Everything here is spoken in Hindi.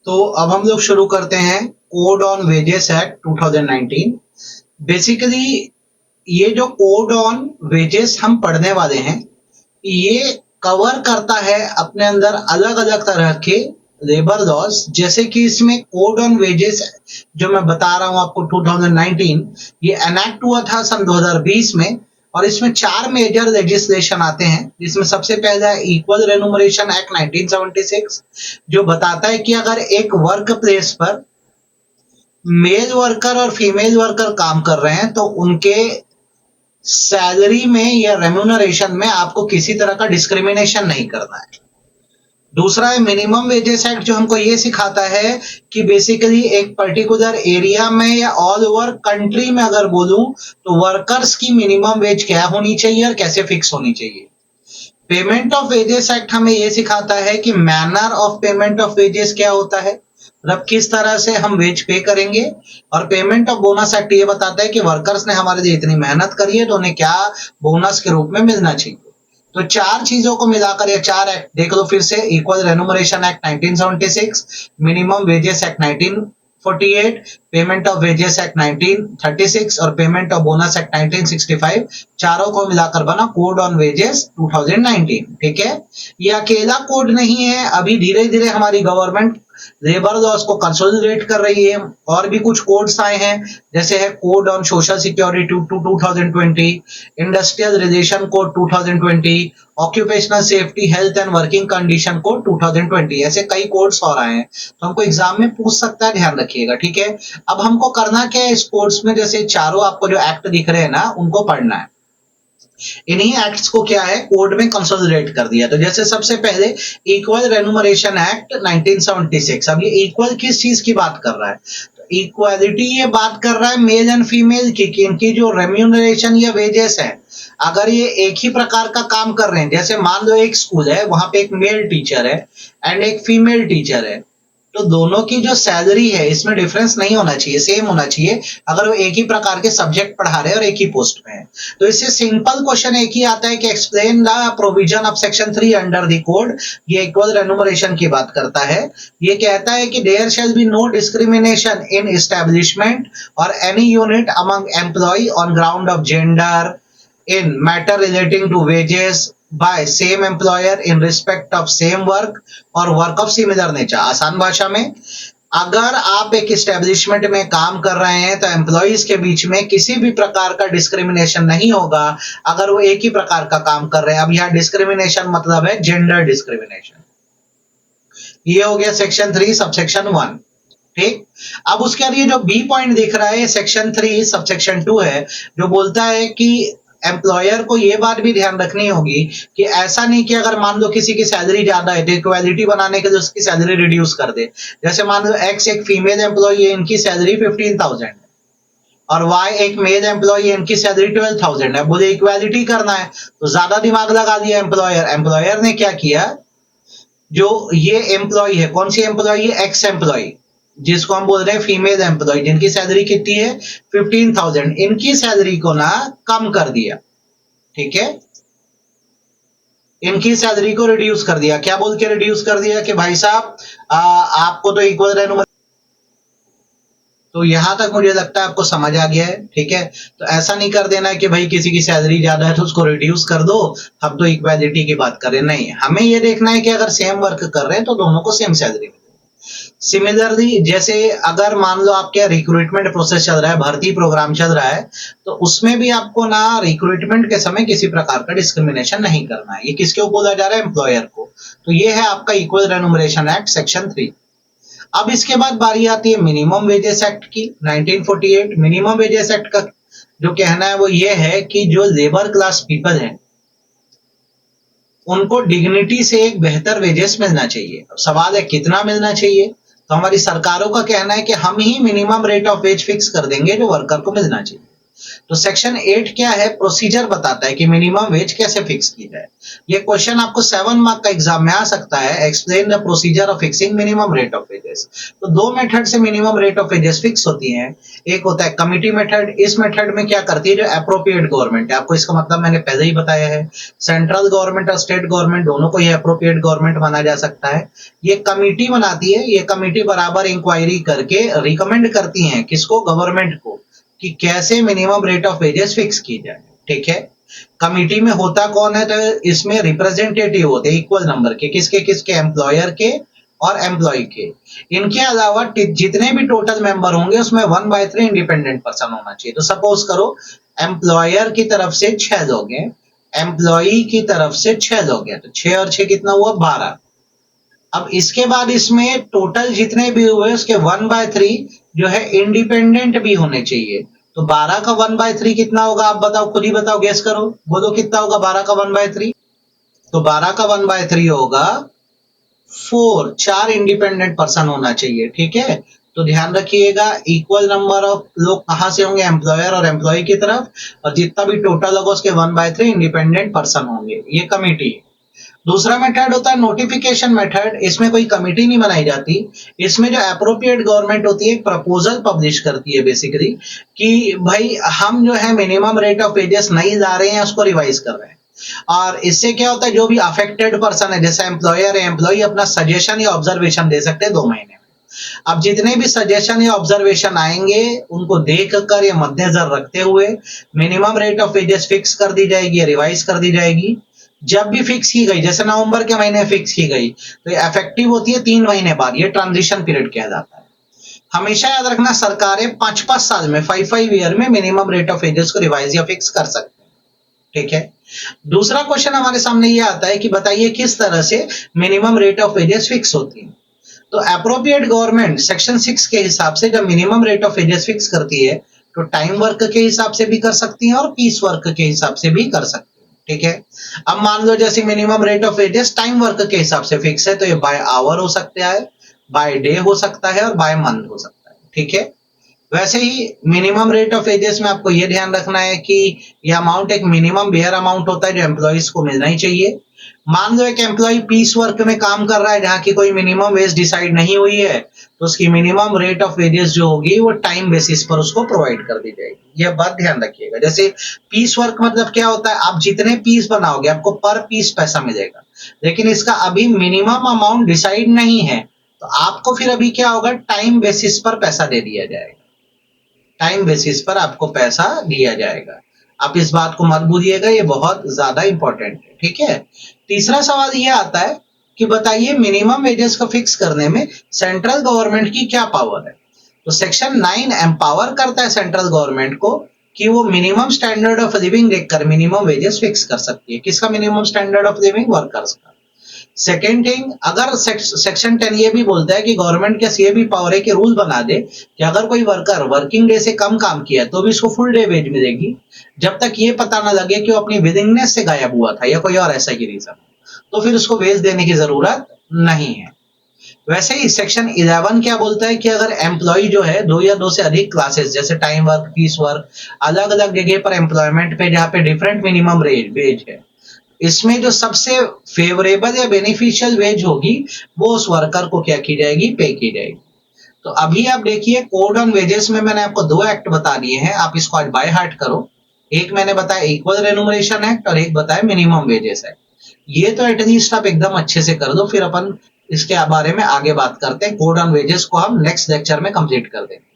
तो अब हम लोग शुरू करते हैं code on wages act 2019। Basically ये जो कोड ऑन वेजेस हम पढ़ने वाले हैं, ये कवर करता है अपने अंदर अलग अलग तरह के लेबर लॉज। जैसे कि इसमें कोड ऑन वेजेस जो मैं बता रहा हूं आपको 2019, ये एनेक्ट हुआ था सन 2020 में। और इसमें 4 मेजर लेजिस्लेशन आते हैं, जिसमें सबसे पहला है इक्वल रेन्यूमरेशन एक्ट 1976, जो बताता है कि अगर एक वर्क प्लेस पर मेल वर्कर और फीमेल वर्कर काम कर रहे हैं तो उनके सैलरी में या रेम्यूनरेशन में आपको किसी तरह का डिस्क्रिमिनेशन नहीं करना है। दूसरा है मिनिमम वेजेस एक्ट, जो हमको ये सिखाता है कि बेसिकली एक पर्टिकुलर एरिया में या ऑल ओवर कंट्री में अगर बोलूं तो वर्कर्स की मिनिमम वेज क्या होनी चाहिए और कैसे फिक्स होनी चाहिए। पेमेंट ऑफ वेजेस एक्ट हमें ये सिखाता है कि manner of payment of wages क्या होता है, मतलब किस तरह से हम वेज पे करेंगे। और पेमेंट ऑफ बोनस एक्ट ये बताता है कि वर्कर्स ने हमारे लिए इतनी मेहनत करी है तो उन्हें क्या बोनस के रूप में मिलना चाहिए। तो 4 चीजों को मिलाकर ये 4 एक्ट देख लो फिर से। Equal remuneration act 1976, minimum wages act 1948, payment of wages act 1936 और पेमेंट ऑफ बोनस एक्ट 1965। चारों को मिलाकर बना कोड ऑन वेजेस 2019। ठीक है, ये अकेला कोड नहीं है, अभी धीरे धीरे हमारी गवर्नमेंट लेबर लॉज को कंसोलिडेट कर रही है। और भी कुछ कोड्स आए हैं, जैसे है code on social security 2020, industrial relation code 2020, occupational safety health and working condition code 2020। ऐसे कई कोड्स और आए हैं, तो हमको एग्जाम में पूछ सकता है, ध्यान रखिएगा। ठीक है, अब हमको करना क्या है इस कोर्स में, जैसे चारों आपको जो एक्ट दिख रहे हैं ना, उनको पढ़ना है। इन्हीं एक्ट्स को क्या है कोड में कंसोलिडेट कर दिया। तो जैसे सबसे पहले इक्वल रेन्यूमरेशन एक्ट 1976। अब ये इक्वल किस चीज की बात कर रहा है? तो इक्वालिटी ये बात कर रहा है मेल एंड फीमेल की, कि इनकी जो रेम्यूनरेशन या वेजेस है, अगर ये एक ही प्रकार का काम कर रहे हैं, जैसे मान लो एक स्कूल है, वहां पे एक मेल टीचर है एंड एक फीमेल टीचर है, तो दोनों की जो सैलरी है इसमें डिफरेंस नहीं होना चाहिए, सेम होना चाहिए, अगर वो एक ही प्रकार के सब्जेक्ट पढ़ा रहे हैं और एक ही पोस्ट पे है। तो इससे सिंपल क्वेश्चन एक ही आता है कि explain the provision of section 3 under the code. ये इक्वल रेन्यूमरेशन की बात करता है। ये कहता है कि there shall be no discrimination in establishment or any unit among employ on ground of gender in matter relating to wages by same employer in respect of same work or work of similar nature। आसान भाषा में, अगर आप एक एस्टेब्लिशमेंट में काम कर रहे हैं तो एम्प्लॉइज के बीच में किसी भी प्रकार का डिस्क्रिमिनेशन नहीं होगा अगर वो एक ही प्रकार का काम कर रहे हैं। अब यहाँ डिस्क्रिमिनेशन मतलब है जेंडर डिस्क्रिमिनेशन। ये हो गया सेक्शन 3 सबसेक्शन 1। ठीक, अब उसके बाद ये जो बी पॉइंट दिख रहा है सेक्शन 3 सबसेक्शन 2 है, जो बोलता है कि एम्प्लॉयर को ये बात भी ध्यान रखनी होगी कि ऐसा नहीं कि अगर मान लो किसी की सैलरी ज्यादा है तो इक्वालिटी बनाने के लिए उसकी सैलरी रिड्यूस कर दे। जैसे मान लो एक्स एक फीमेल एम्प्लॉय है, इनकी सैलरी 15,000 है, और वाई एक मेल एम्प्लॉय है, इनकी सैलरी 12,000 है। बोले इक्वालिटी करना है तो ज्यादा दिमाग लगा दिया एम्प्लॉयर। एम्प्लॉयर ने क्या किया, जो ये एम्प्लॉय है, कौन सी एम्प्लॉय है, एक्स एम्प्लॉय, जिसको हम बोल रहे हैं फीमेल एम्प्लॉय, जिनकी सैलरी कितनी है 15,000, इनकी सैलरी को ना कम कर दिया। ठीक है, इनकी सैलरी को रिड्यूस कर दिया। क्या बोल के रिड्यूस कर दिया कि भाई साहब आपको तो इक्वल रेन्यूमरेशन। तो यहां तक मुझे लगता है आपको समझ आ गया है। ठीक है, तो ऐसा नहीं कर देना है कि भाई किसी की सैलरी ज्यादा है तो उसको रिड्यूस कर दो, हम तो इक्वालिटी की बात करें। नहीं, हमें ये देखना है कि अगर सेम वर्क कर रहे हैं तो दोनों को सेम सैलरी मिले। सिमिलरली, जैसे अगर मान लो आपके रिक्रूटमेंट प्रोसेस चल रहा है, भर्ती प्रोग्राम चल रहा है, तो उसमें भी आपको ना रिक्रूटमेंट के समय किसी प्रकार का डिस्क्रिमिनेशन नहीं करना है। ये किसके ऊपर बोला जा रहा है, एम्प्लॉयर को। तो ये है आपका इक्वल रेन्यूमरेशन एक्ट सेक्शन 3। अब इसके बाद बारी आती है मिनिमम वेजेस एक्ट की 1948। मिनिमम वेजेस एक्ट का जो कहना है वो ये है कि जो लेबर क्लास पीपल है उनको डिग्निटी से एक बेहतर वेजेस मिलना चाहिए। अब सवाल है कितना मिलना चाहिए, तो हमारी सरकारों का कहना है कि हम ही minimum rate of wage fix कर देंगे जो वर्कर को मिलना चाहिए। तो सेक्शन 8 क्या है, प्रोसीजर बताता है कि मिनिमम वेज कैसे फिक्स की जाए। ये क्वेश्चन आपको 7 मार्क का एग्जाम में आ सकता है, explain the procedure of fixing minimum rate of wages. तो दो मेथड से minimum rate of wages fix होती हैं। एक होता है कमिटी मेथड, इस मेथड में क्या करती है जो अप्रोप्रिएट गवर्नमेंट है, आपको इसका मतलब मैंने पहले ही बताया है, सेंट्रल गवर्नमेंट और स्टेट गवर्नमेंट दोनों को ये अप्रोप्रिएट गवर्नमेंट माना जा सकता है। ये कमिटी बनाती है, ये कमिटी बराबर इंक्वायरी करके रिकमेंड करती है किसको, गवर्नमेंट को, कि कैसे minimum rate of wages fix की जाए। ठीक है, कमिटी में होता कौन है, तो इसमें रिप्रेजेंटेटिव होते हैं इक्वल नंबर के, किसके किसके, एम्प्लॉयर के और एम्प्लॉय के। इनके अलावा जितने भी टोटल मेंबर होंगे उसमें 1/3 इंडिपेंडेंट पर्सन होना चाहिए। तो सपोज करो एम्प्लॉयर की तरफ से 6 लोग हैं, एम्प्लॉई की तरफ से 6 लोग हैं, तो 6 और 6 कितना हुआ, 12। अब इसके बाद इसमें टोटल जितने भी हुए उसके 1/3 जो है इंडिपेंडेंट भी होने चाहिए। तो 12 का 1/3 कितना होगा, आप बताओ, खुद ही बताओ, गेस करो, बोलो कितना होगा 12 का 1/3। तो 12 का 1/3 होगा 4, 4 इंडिपेंडेंट पर्सन होना चाहिए। ठीक है, तो ध्यान रखिएगा इक्वल नंबर ऑफ लोग कहां से होंगे, एम्प्लॉयर और एम्प्लॉय की तरफ, और जितना भी टोटल होगा उसके 1/3 इंडिपेंडेंट पर्सन होंगे। ये कमिटी। दूसरा मेथड होता है नोटिफिकेशन मेथड, इसमें कोई कमिटी नहीं बनाई जाती, इसमें जो अप्रोप्रिएट गवर्नमेंट होती है एक प्रपोजल पब्लिश करती है बेसिकली, कि भाई हम जो है मिनिमम रेट ऑफ वेजेस नहीं ला रहे हैं, उसको रिवाइज कर रहे हैं। और इससे क्या होता है, जो भी अफेक्टेड पर्सन है जैसे एम्प्लॉयर है, एम्प्लॉय अपना सजेशन या ऑब्जर्वेशन दे सकते हैं 2 महीने में। अब जितने भी सजेशन या ऑब्जर्वेशन आएंगे उनको देख कर या मद्देनजर रखते हुए minimum rate of wages fix कर दी जाएगी, रिवाइज कर दी जाएगी। जब भी फिक्स की गई, जैसे नवंबर के महीने फिक्स की गई, तो ये इफेक्टिव होती है 3 महीने बाद, ये ट्रांजिशन पीरियड कहलाता है। हमेशा याद रखना, सरकारें 5-5 साल में, 5-5 ईयर में मिनिमम रेट ऑफ वेजेस को रिवाइज या फिक्स कर सकते हैं। ठीक है, दूसरा क्वेश्चन हमारे सामने ये आता है कि बताइए किस तरह से minimum rate of wages fix होती है। तो अप्रोप्रिएट गवर्नमेंट सेक्शन 6 के हिसाब से जब minimum rate of wages fix करती है तो टाइम वर्क के हिसाब से भी कर सकती है और पीस वर्क के हिसाब से भी कर सकती है। ठीक है, अब मान लो जैसे minimum rate of wages time work के हिसाब से फिक्स है, तो ये बाय आवर हो सकता है, बाय डे हो सकता है और बाय मंथ हो सकता है। ठीक है, वैसे ही मिनिमम रेट ऑफ वेजेस में आपको ये ध्यान रखना है कि ये अमाउंट एक मिनिमम बेयर अमाउंट होता है जो एम्प्लॉइज को मिलना ही चाहिए। मान लो एक एम्प्लॉय पीस वर्क में काम कर रहा है जहां की कोई मिनिमम वेज डिसाइड नहीं हुई है, तो उसकी मिनिमम रेट ऑफ वेजेस जो होगी वो टाइम बेसिस पर उसको प्रोवाइड कर दी जाएगी। यह बात ध्यान रखिएगा। जैसे पीस वर्क मतलब क्या होता है, आप जितने पीस बनाओगे आपको पर पीस पैसा मिलेगा, लेकिन इसका अभी मिनिमम अमाउंट डिसाइड नहीं है, तो आपको फिर अभी क्या होगा, टाइम बेसिस पर पैसा दे दिया जाएगा, टाइम बेसिस पर आपको पैसा दिया जाएगा। आप इस बात को मत भूलिएगा, ये बहुत ज्यादा इंपॉर्टेंट है। ठीक है, तीसरा सवाल ये आता है कि बताइए मिनिमम वेजेस को फिक्स करने में सेंट्रल गवर्नमेंट की क्या पावर है। तो सेक्शन 9 एम्पावर करता है सेंट्रल गवर्नमेंट को कि वो मिनिमम स्टैंडर्ड ऑफ लिविंग देखकर मिनिमम वेजेस फिक्स कर सकती है। किसका minimum standard of living, workers का। सेकेंड थिंग, अगर सेक्शन 10 ये भी बोलता है कि गवर्नमेंट के ये भी पावर है कि रूल बना दे कि अगर कोई वर्कर वर्किंग डे से कम काम किया तो भी इसको फुल डे वेज मिलेगी, जब तक ये पता ना लगे कि वो अपनी विलिंगनेस से गायब हुआ था या कोई और ऐसा ही रीजन, तो फिर उसको वेज देने की जरूरत नहीं है। वैसे ही सेक्शन 11 क्या बोलता है कि अगर एम्प्लॉय जो है 2 या 2 से अधिक क्लासेस जैसे टाइम वर्क, पीस वर्क, अलग अलग जगह पर एम्प्लॉयमेंट पे जहाँ पे डिफरेंट मिनिमम वेज है, इसमें जो सबसे फेवरेबल या बेनिफिशियल वेज होगी वो उस वर्कर को क्या की जाएगी, पे की जाएगी। तो अभी आप देखिए कोड ऑन वेजेस में मैंने आपको 2 एक्ट बता दिए हैं, आप इसको आज बाय हार्ट करो। एक मैंने बताया इक्वल रेन्यूमरेशन एक्ट और एक बताया मिनिमम वेजेस एक्ट। ये तो एटलीस्ट आप एकदम अच्छे से कर दो, फिर अपन इसके बारे में आगे बात करते हैं। कोड ऑन वेजेस को हम नेक्स्ट लेक्चर में कंप्लीट कर देंगे।